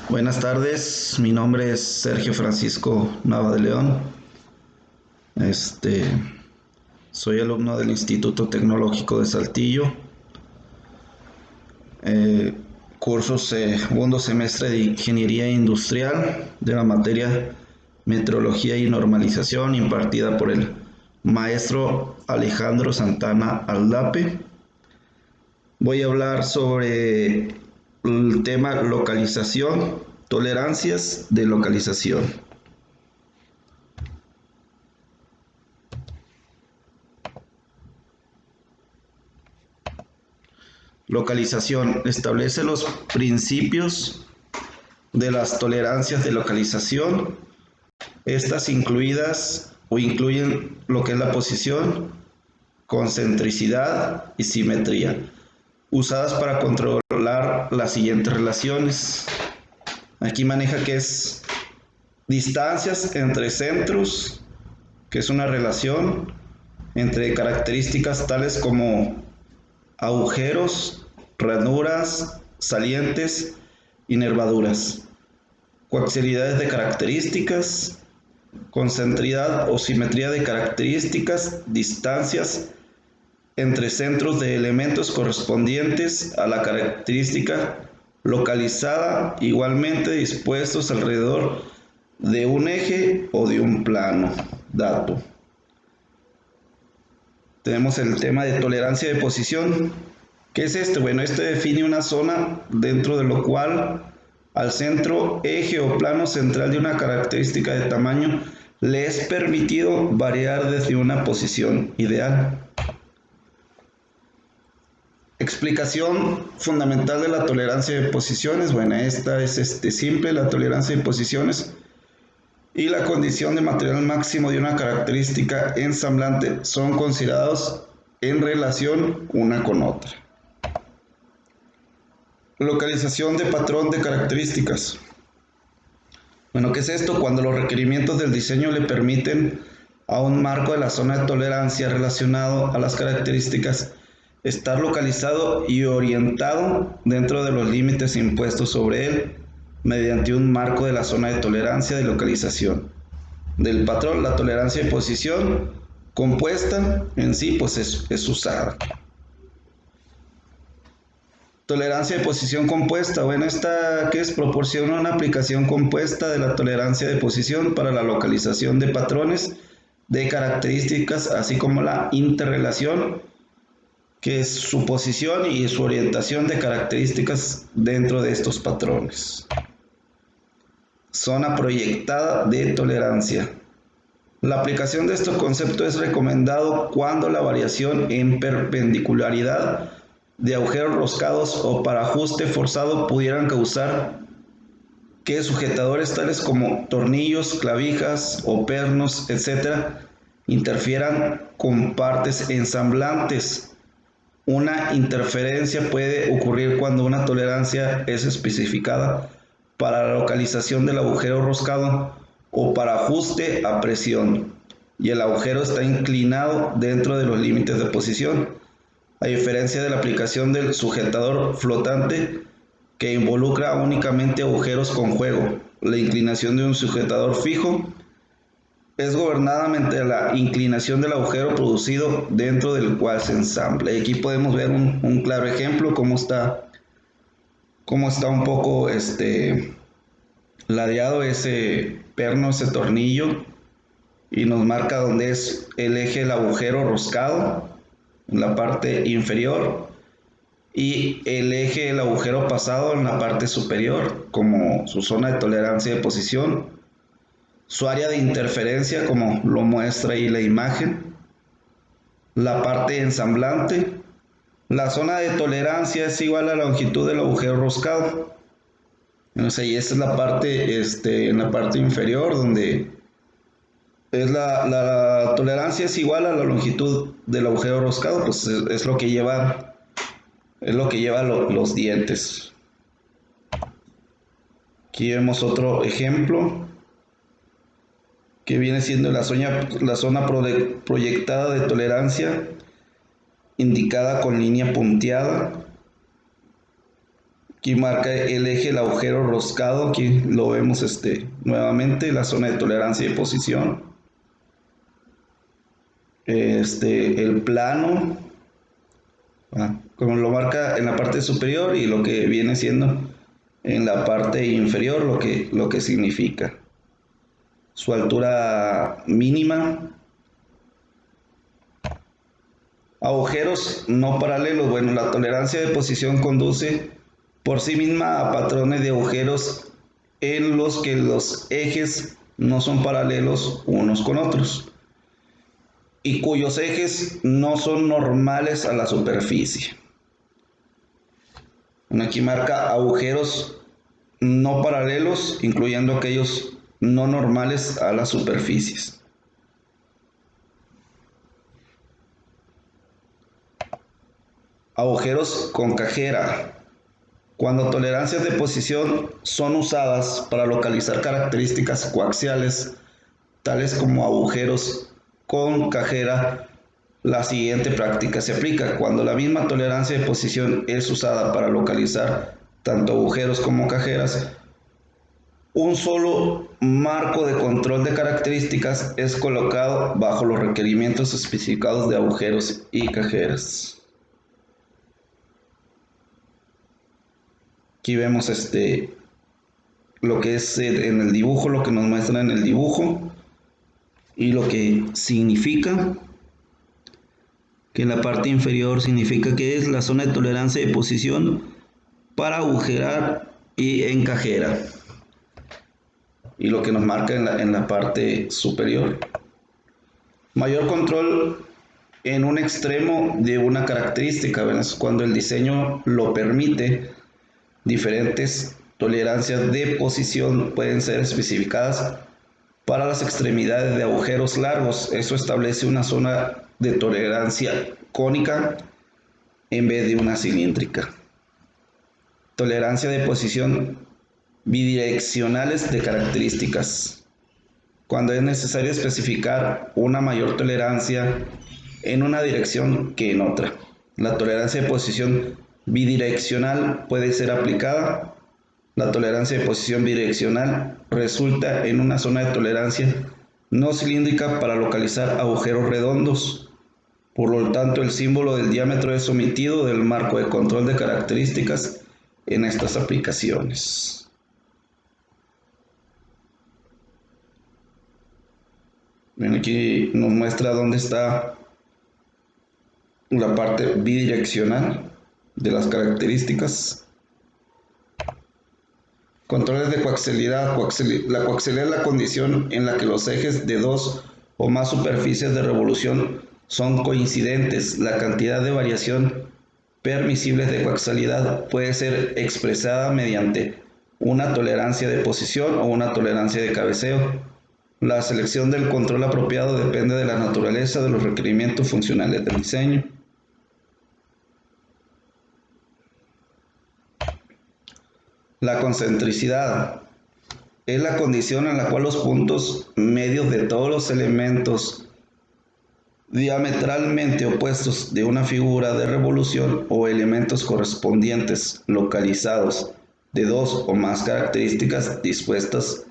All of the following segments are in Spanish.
Buenas tardes, mi nombre es Sergio Francisco Nava de León. Este, Soy alumno del Instituto Tecnológico de Saltillo. Eh, Curso segundo semestre de Ingeniería Industrial de la materia Metrología y Normalización impartida por el maestro Alejandro Santana Aldape. Voy a hablar sobre el tema localización, tolerancias de localización. Localización establece los principios de las tolerancias de localización, estas incluidas o incluyen lo que es la posición, concentricidad y simetría, usadas para controlar las siguientes relaciones. Aquí maneja que es distancias entre centros, que es una relación entre características tales como agujeros, ranuras, salientes y nervaduras, coaxialidades de características, concentridad o simetría de características, distancias entre centros de elementos correspondientes a la característica localizada, igualmente dispuestos alrededor de un eje o de un plano dado. Tenemos el tema de tolerancia de posición. ¿Qué es esto? Bueno, este define una zona dentro de lo cual al centro, eje o plano central de una característica de tamaño le es permitido variar desde una posición ideal. Explicación fundamental de la tolerancia de posiciones. Bueno, esta es simple, la tolerancia de posiciones y la condición de material máximo de una característica ensamblante son considerados en relación una con otra. Localización de patrón de características. Bueno, ¿qué es esto? Cuando los requerimientos del diseño le permiten a un marco de la zona de tolerancia relacionado a las características estar localizado y orientado dentro de los límites impuestos sobre él mediante un marco de la zona de tolerancia de localización del patrón. La tolerancia de posición compuesta en sí pues es usada. Tolerancia de posición compuesta. Bueno, esta que es proporciona una aplicación compuesta de la tolerancia de posición para la localización de patrones de características, así como la interrelación, que es su posición y su orientación de características dentro de estos patrones. Zona proyectada de tolerancia. La aplicación de este concepto es recomendado cuando la variación en perpendicularidad de agujeros roscados o para ajuste forzado pudieran causar que sujetadores tales como tornillos, clavijas o pernos, etc., interfieran con partes ensamblantes. Una interferencia puede ocurrir cuando una tolerancia es especificada para la localización del agujero roscado o para ajuste a presión y el agujero está inclinado dentro de los límites de posición, a diferencia de la aplicación del sujetador flotante que involucra únicamente agujeros con juego. La inclinación de un sujetador fijo es gobernada mediante la inclinación del agujero producido dentro del cual se ensambla. Y aquí podemos ver un claro ejemplo cómo está un poco ladeado ese perno, ese tornillo, y nos marca dónde es el eje del agujero roscado en la parte inferior y el eje del agujero pasado en la parte superior como su zona de tolerancia de posición, su área de interferencia como lo muestra ahí la imagen, la parte ensamblante, la zona de tolerancia es igual a la longitud del agujero roscado. O sea, y esta es la parte, en la parte inferior donde es la tolerancia es igual a la longitud del agujero roscado, pues es lo que lleva, los dientes. Aquí vemos otro ejemplo que viene siendo la zona proyectada de tolerancia indicada con línea punteada. Aquí marca el eje, el agujero roscado, aquí lo vemos nuevamente, la zona de tolerancia de posición. El plano, como lo marca en la parte superior y lo que viene siendo en la parte inferior, lo que significa. Su altura mínima. Agujeros no paralelos. Bueno, la tolerancia de posición conduce por sí misma a patrones de agujeros en los que los ejes no son paralelos unos con otros y cuyos ejes no son normales a la superficie. Bueno, aquí marca agujeros no paralelos, incluyendo aquellos no normales a las superficies. Agujeros con cajera. Cuando tolerancias de posición son usadas para localizar características coaxiales, tales como agujeros con cajera, la siguiente práctica se aplica. Cuando la misma tolerancia de posición es usada para localizar tanto agujeros como cajeras, un solo marco de control de características es colocado bajo los requerimientos especificados de agujeros y cajeras. Aquí vemos lo que es en el dibujo, lo que nos muestra en el dibujo y lo que significa, que en la parte inferior significa que es la zona de tolerancia de posición para agujerar y encajera, y lo que nos marca en la parte superior. Mayor control en un extremo de una característica, ¿verdad? Cuando el diseño lo permite, diferentes tolerancias de posición pueden ser especificadas para las extremidades de agujeros largos. Eso establece una zona de tolerancia cónica en vez de una cilíndrica. Tolerancia de posición bidireccionales de características. Cuando es necesario especificar una mayor tolerancia en una dirección que en otra. La tolerancia de posición bidireccional puede ser aplicada. La tolerancia de posición bidireccional resulta en una zona de tolerancia no cilíndrica para localizar agujeros redondos. Por lo tanto, el símbolo del diámetro es omitido del marco de control de características en estas aplicaciones. Bien, aquí nos muestra dónde está la parte bidireccional de las características. Controles de coaxialidad. La coaxialidad es la condición en la que los ejes de dos o más superficies de revolución son coincidentes. La cantidad de variación permisible de coaxialidad puede ser expresada mediante una tolerancia de posición o una tolerancia de cabeceo. La selección del control apropiado depende de la naturaleza de los requerimientos funcionales del diseño. La concentricidad es la condición en la cual los puntos medios de todos los elementos diametralmente opuestos de una figura de revolución o elementos correspondientes localizados de dos o más características dispuestas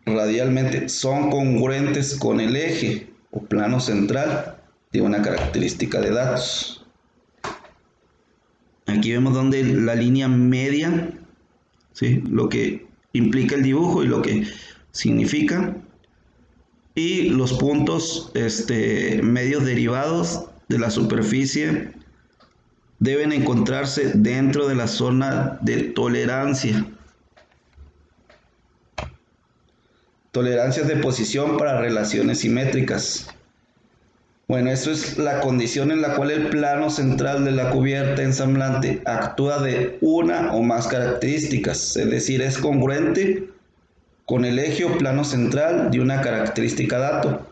radialmente son congruentes con el eje o plano central de una característica de datos. Aquí vemos donde la línea media, ¿sí?, lo que implica el dibujo y lo que significa, y los puntos medios derivados de la superficie deben encontrarse dentro de la zona de tolerancia. Tolerancias de posición para relaciones simétricas. Bueno, eso es la condición en la cual el plano central de la cubierta ensamblante actúa de una o más características, es decir, es congruente con el eje o plano central de una característica dato,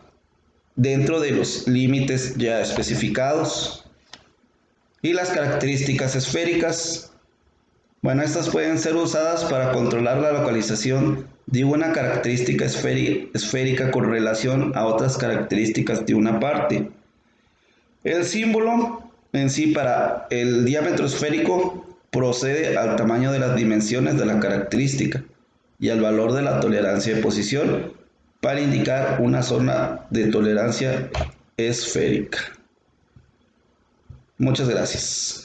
dentro de los límites ya especificados. Y las características esféricas, bueno, estas pueden ser usadas para controlar la localización de una característica esférica con relación a otras características de una parte. El símbolo en sí para el diámetro esférico procede al tamaño de las dimensiones de la característica y al valor de la tolerancia de posición para indicar una zona de tolerancia esférica. Muchas gracias.